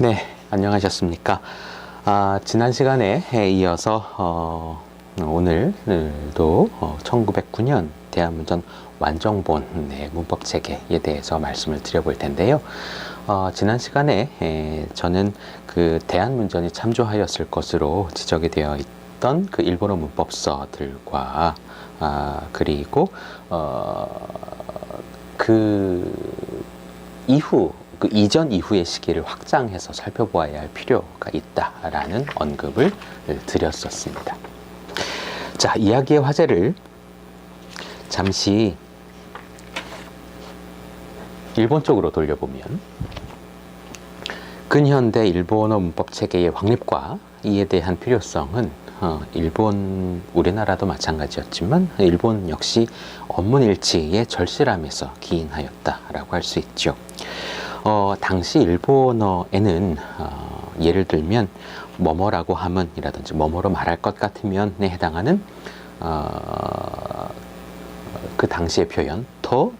네, 안녕하셨습니까? 지난 시간에 이어서 오늘도 1909년 대한문전 완정본의 문법 체계에 대해서 말씀을 드려볼 텐데요. 지난 시간에 저는 그 대한문전이 참조하였을 것으로 지적이 되어 있던 그 일본어 문법서들과 그리고 그 이후 그 이전 이후의 시기를 확장해서 살펴보아야 할 필요가 있다라는 언급을 드렸었습니다. 자, 이야기의 화제를 잠시 일본 쪽으로 돌려보면 근현대 일본어 문법 체계의 확립과 이에 대한 필요성은 우리나라도 마찬가지였지만 일본 역시 언문일치의 절실함에서 기인하였다라고 할 수 있죠. 당시 일본어에는 예를 들면 뭐뭐라고 하면이라든지 뭐뭐로 말할 것 같으면에 해당하는 그 당시의 표현 더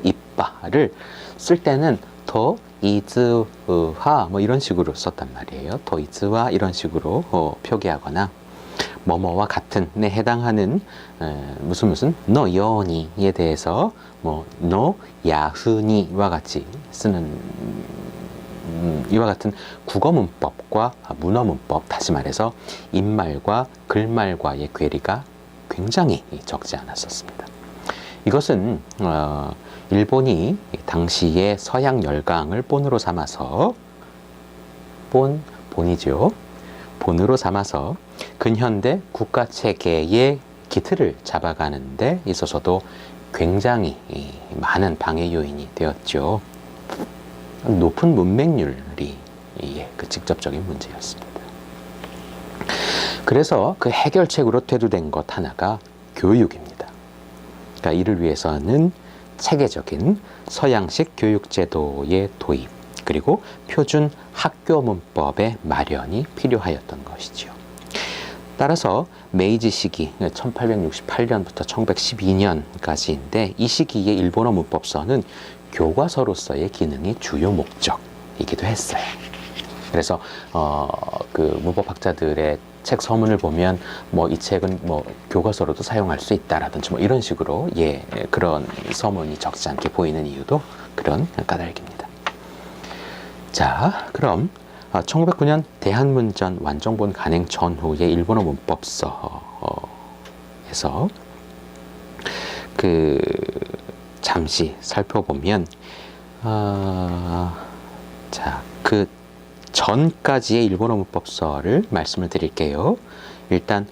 이빠를 쓸 때는 더 이즈와 뭐 이런 식으로 썼단 말이에요. 더 이즈와 이런 식으로 표기하거나 뭐뭐와 같은에 해당하는 무슨 너 여니에 대해서 너 야흐니와 같이 쓰는 이와 같은 국어 문법과 문어 문법, 다시 말해서 인말과 글말과의 괴리가 굉장히 적지 않았었습니다. 이것은 일본이 당시의 서양 열강을 본으로 삼아서 본으로 삼아서 근현대 국가체계의 기틀을 잡아가는 데 있어서도 굉장히 많은 방해 요인이 되었죠. 높은 문맹률이 그 직접적인 문제였습니다. 그래서 그 해결책으로 대두된 것 하나가 교육입니다. 그러니까 이를 위해서는 체계적인 서양식 교육제도의 도입, 그리고 표준 학교 문법의 마련이 필요하였던 것이지요. 따라서 메이지 시기 1868년부터 1912년까지인데 이 시기의 일본어 문법서는 교과서로서의 기능이 주요 목적이기도 했어요. 그래서 그 문법학자들의 책 서문을 보면 이 책은 교과서로도 사용할 수 있다라든지 이런 식으로 그런 서문이 적지 않게 보이는 이유도 그런 까닭입니다. 자, 그럼 1909년 대한문전 완정본 간행 전후의 일본어 문법서에서 잠시 살펴보면 자, 그 전까지의 일본어 문법서를 말씀을 드릴게요. 일단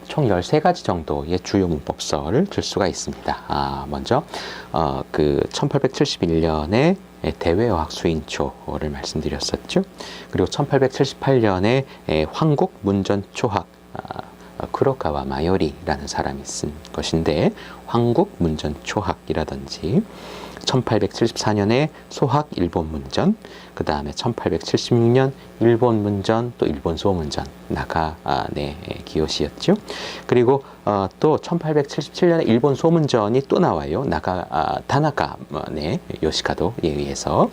총 13가지 정도의 주요 문법서를 들 수가 있습니다. 먼저 그 1871년에 대외어학 수인초를 말씀드렸었죠. 그리고 1878년에 황국 문전 초학 쿠로카와 마요리라는 사람이 쓴 것인데 황국 문전 초학이라든지 1874년에 소학 일본 문전, 그 다음에 1876년 일본 문전, 또 일본 소문전, 기요시였죠. 그리고 또 1877년에 일본 소문전이 또 나와요. 다나카 요시카도에 의해서.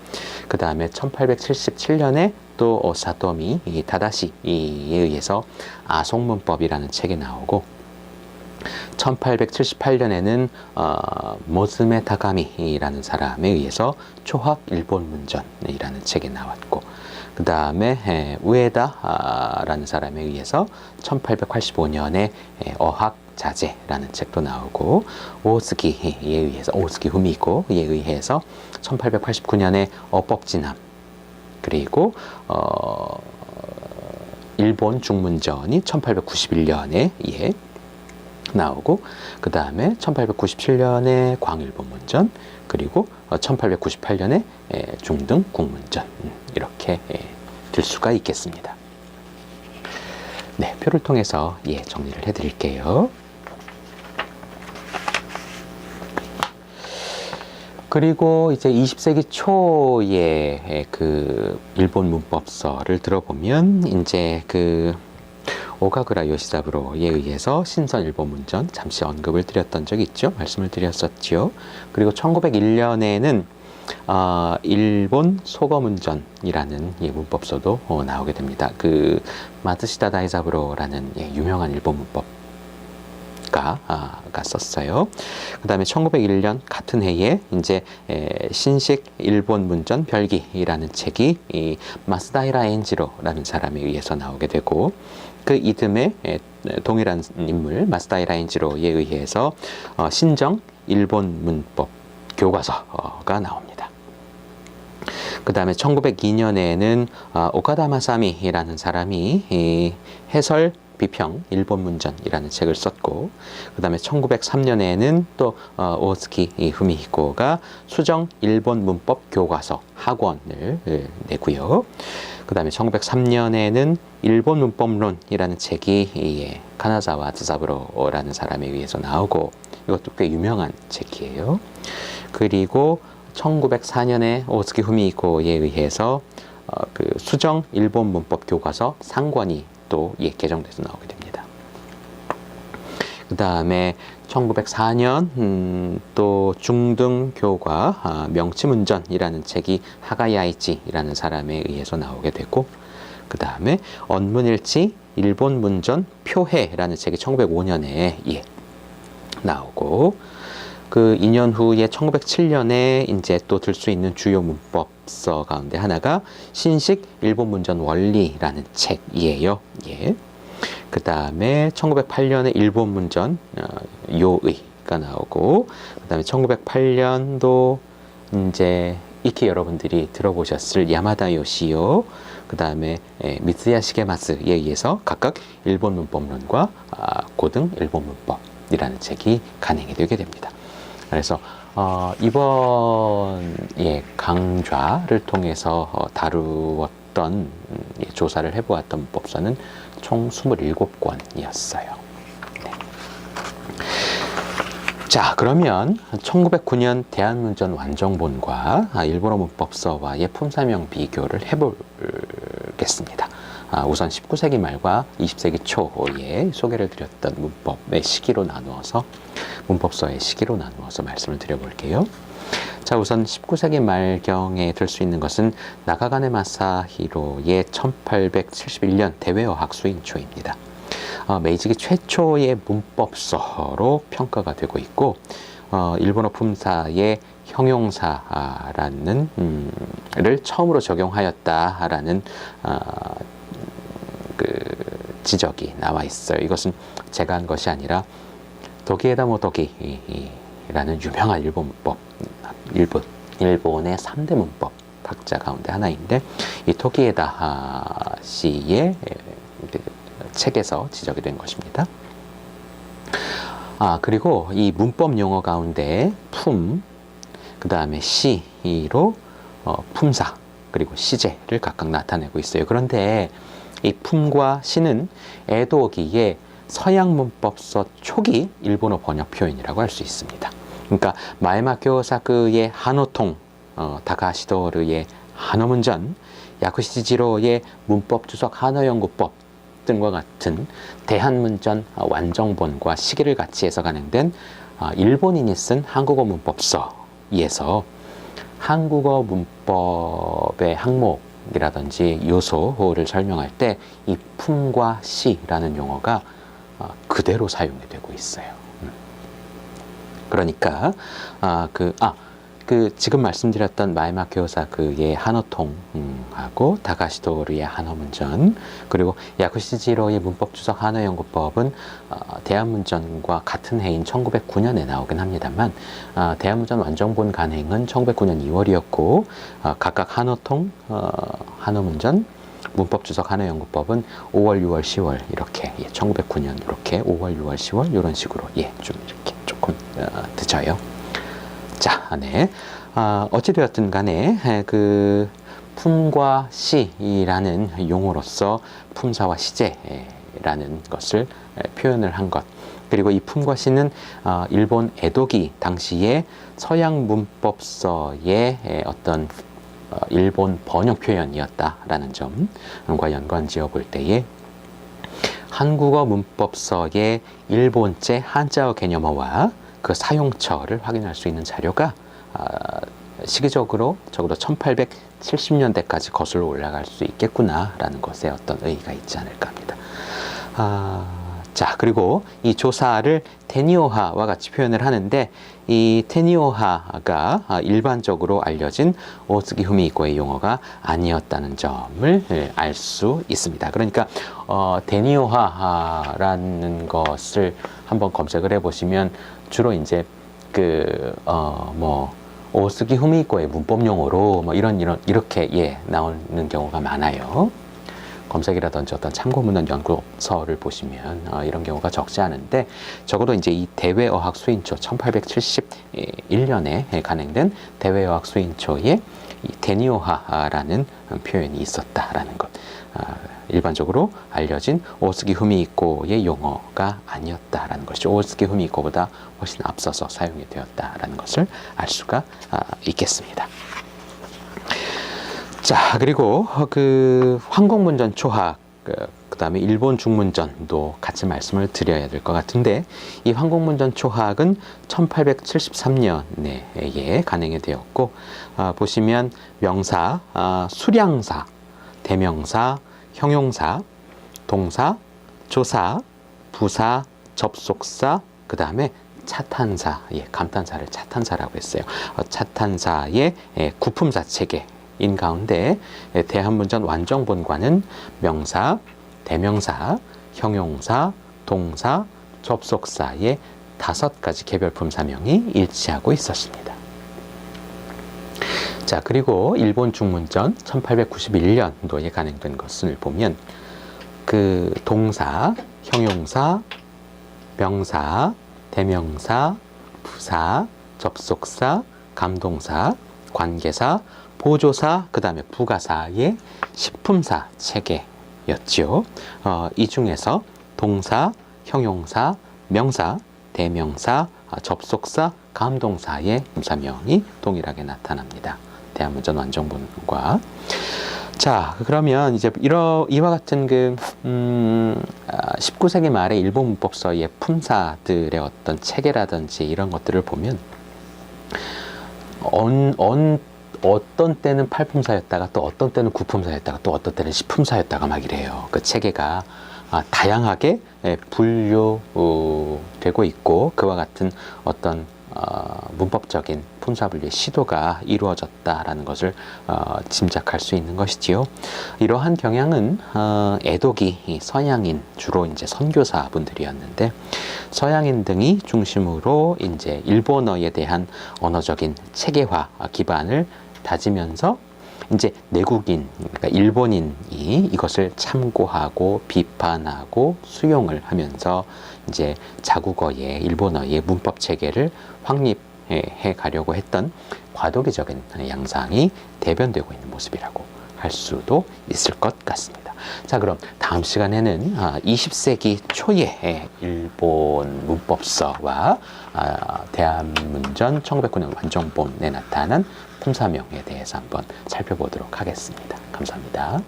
그 다음에 1877년에 또 사토미 다다시에 의해서 아송문법이라는 책이 나오고 1878년에는 모즈메 타가미라는 사람에 의해서 초학 일본 문전이라는 책이 나왔고, 그 다음에 우에다라는 사람에 의해서 1885년에 어학 자제라는 책도 나오고, 오스기 후미코에 의해서 1889년에 어법진함, 그리고 일본 중문전이 1891년에 나오고, 그 다음에 1897년에 광일본 문전, 그리고 1898년에 중등 국문전, 이렇게 들 수가 있겠습니다. 네, 표를 통해서 정리를 해드릴게요. 그리고 이제 20세기 초에 그 일본 문법서를 들어보면 이제 그 오가그라 요시자부로에 의해서 신선 일본 문전 잠시 언급을 드렸던 적이 있죠. 말씀을 드렸었죠. 그리고 1901년에는 일본 소거문전이라는 문법서도 나오게 됩니다. 그 마츠시다 다이자부로라는 유명한 일본 문법가가 썼어요. 그 다음에 1901년 같은 해에 이제 신식 일본 문전 별기라는 책이 이 마스다이라 엔지로라는 사람에 의해서 나오게 되고, 그 이듬해 동일한 인물 마스다이라 엔지로에 의해서 신정 일본 문법 교과서가 나옵니다. 그 다음에 1902년에는 오카다 마사미라는 사람이 이 해설 비평 일본 문전이라는 책을 썼고, 그 다음에 1903년에는 또 오츠키 후미히코가 수정 일본 문법 교과서 학원을 내고요. 그 다음에 1903년에는 일본 문법론이라는 책이 카나자와 즈사부로라는 사람에 의해서 나오고, 이것도 꽤 유명한 책이에요. 그리고 1904년에 오츠키 후미히코에 의해서 그 수정 일본 문법 교과서 상권이 또 개정돼서 나오게 됩니다. 그 다음에 1904년 또 중등 교과 명치문전이라는 책이 하가야이치라는 사람에 의해서 나오게 되고, 그 다음에 언문일치 일본 문전 표해라는 책이 1905년에 나오고, 그 2년 후에 1907년에 이제 또 들 수 있는 주요 문법서 가운데 하나가 신식 일본 문전 원리라는 책이에요. 그 다음에 1908년에 일본 문전 요의가 나오고, 그 다음에 1908년도 이제 익히 여러분들이 들어보셨을 야마다 요시오, 그 다음에 미츠야 시게마스에 의해서 각각 일본 문법론과 고등 일본 문법이라는 책이 간행이 되게 됩니다. 그래서 이번 강좌를 통해서 다루었던 조사를 해보았던 문법서는 총 27권이었어요. 네. 자, 그러면 1909년 대한문전 완정본과 일본어 문법서와의 품사명 비교를 해보겠습니다. 우선 19세기 말과 20세기 초에 소개를 드렸던 문법의 시기로 나누어서 문법서의 시기로 나누어서 말씀을 드려볼게요. 자, 우선 19세기 말경에 들 수 있는 것은 나가가네 마사히로의 1871년 대외어학 수인초입니다. 메이지기 최초의 문법서로 평가가 되고 있고, 일본어 품사의 형용사라는 를 처음으로 적용하였다라는 그 지적이 나와 있어요. 이것은 제가 한 것이 아니라 도기에다 모토기라는 유명한 일본 문법, 일본의 3대 문법 학자 가운데 하나인데, 이 토기에다 씨의 책에서 지적이 된 것입니다. 그리고 이 문법 용어 가운데 품, 그 다음에 시로 품사, 그리고 시제를 각각 나타내고 있어요. 그런데 이 품과 시는 에도기의 서양 문법서 초기 일본어 번역 표현이라고 할 수 있습니다. 그러니까 마에마 교사크의 한어통, 다카시도르의 한어문전, 야쿠시지로의 문법 주석 한어연구법 등과 같은 대한문전 완정본과 시기를 같이 해서 간행된 일본인이 쓴 한국어 문법서에서 한국어 문법의 항목이라든지 요소를 설명할 때 이 품과 시라는 용어가 그대로 사용이 되고 있어요. 그러니까 그 지금 말씀드렸던 마에마 교사크의 한어통하고 다카시도르의 한어문전, 그리고 야쿠시지로의 문법 주석 한어연구법은 대한문전과 같은 해인 1909년에 나오긴 합니다만, 대한문전 완정본 간행은 1909년 2월이었고 각각 한어통, 한어문전, 문법 주석 한어연구법은 5월, 6월, 10월 이렇게 1909년 이렇게 5월, 6월, 10월 이런 식으로 좀 이렇게 조금 늦어요. 자, 네. 어찌되었든 간에 그 품과 시라는 용어로서 품사와 시제라는 것을 표현을 한 것, 그리고 이 품과 시는 일본 에도기 당시에 서양 문법서의 어떤 일본 번역 표현이었다라는 점과 연관지어 볼 때에 한국어 문법서의 일본제 한자어 개념어와 그 사용처를 확인할 수 있는 자료가 시기적으로 적어도 1870년대까지 거슬러 올라갈 수 있겠구나라는 것에 어떤 의의가 있지 않을까 합니다. 자, 그리고 이 조사를 테니오하와 같이 표현을 하는데, 이 테니오하가 일반적으로 알려진 오쓰기 후미히코의 용어가 아니었다는 점을 알 수 있습니다. 그러니까 테니오하라는 것을 한번 검색을 해보시면 주로 이제 오쓰기 후미히코의 문법 용어로 이렇게 나오는 경우가 많아요. 검색이라든지 어떤 참고문헌 연구서를 보시면 이런 경우가 적지 않은데, 적어도 이제 이 대외어학 수인초 1871년에 간행된 대외어학 수인초에 이 테니오하라는 표현이 있었다라는 것, 일반적으로 알려진 오쓰기 후미히코의 용어가 아니었다라는 것이죠. 오쓰기 후미히코보다 훨씬 앞서서 사용이 되었다라는 것을 알 수가 있겠습니다. 자, 그리고 황공문전 초학, 그다음에 일본 중문전도 같이 말씀을 드려야 될 것 같은데, 이 황공문전 초학은 1873년에 간행이 되었고, 보시면 명사, 수량사, 대명사, 형용사, 동사, 조사, 부사, 접속사, 그 다음에 차탄사, 감탄사를 차탄사라고 했어요. 차탄사의 구품사 체계인 가운데 대한문전 완정본과는 명사, 대명사, 형용사, 동사, 접속사의 5가지 개별품 사명이 일치하고 있었습니다. 자, 그리고 일본 중문전 1891년도에 간행된 것을 보면 동사, 형용사, 명사, 대명사, 부사, 접속사, 감동사, 관계사, 보조사, 그 다음에 부가사의 식품사 체계였죠. 이 중에서 동사, 형용사, 명사, 대명사, 접속사, 감동사의 사명이 동일하게 나타납니다. 대한문전 완정본과. 자, 그러면 이제 이와 같은 19세기 말에 일본 문법서의 품사들의 어떤 체계라든지 이런 것들을 보면 어떤 때는 팔품사였다가 또 어떤 때는 구품사였다가 또 어떤 때는 십품사였다가 막 이래요. 그 체계가 다양하게 분류되고 있고, 그와 같은 어떤 문법적인 품사분류의 시도가 이루어졌다라는 것을 짐작할 수 있는 것이지요. 이러한 경향은 애독이 서양인, 주로 이제 선교사 분들이었는데, 서양인 등이 중심으로 이제 일본어에 대한 언어적인 체계화 기반을 다지면서 이제 내국인, 그러니까 일본인이 이것을 참고하고 비판하고 수용을 하면서 이제 자국어의 일본어의 문법 체계를 확립해 가려고 했던 과도기적인 양상이 대변되고 있는 모습이라고 할 수도 있을 것 같습니다. 자, 그럼 다음 시간에는 20세기 초의 일본 문법서와 대한문전 1909년 완정본에 나타난 품사명에 대해서 한번 살펴보도록 하겠습니다. 감사합니다.